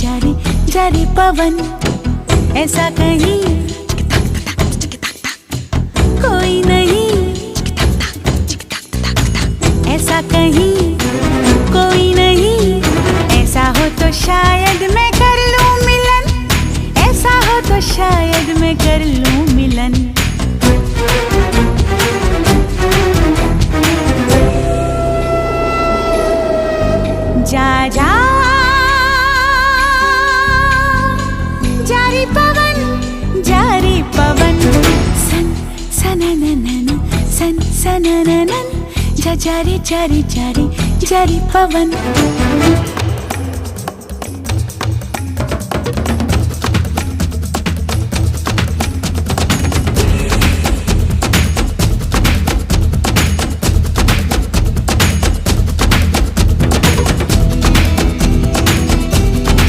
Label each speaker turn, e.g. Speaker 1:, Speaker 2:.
Speaker 1: जारी जारी पवन, ऐसा कहीं कोई नहीं, ऐसा कहीं कोई नहीं। ऐसा हो तो शायद मैं कर लूं मिलन, ऐसा हो तो शायद मैं कर लूं मिलन। जा जा जारी पवन, सन सनननन सन सनननन, जा जारी जारी जारी जारी पवन।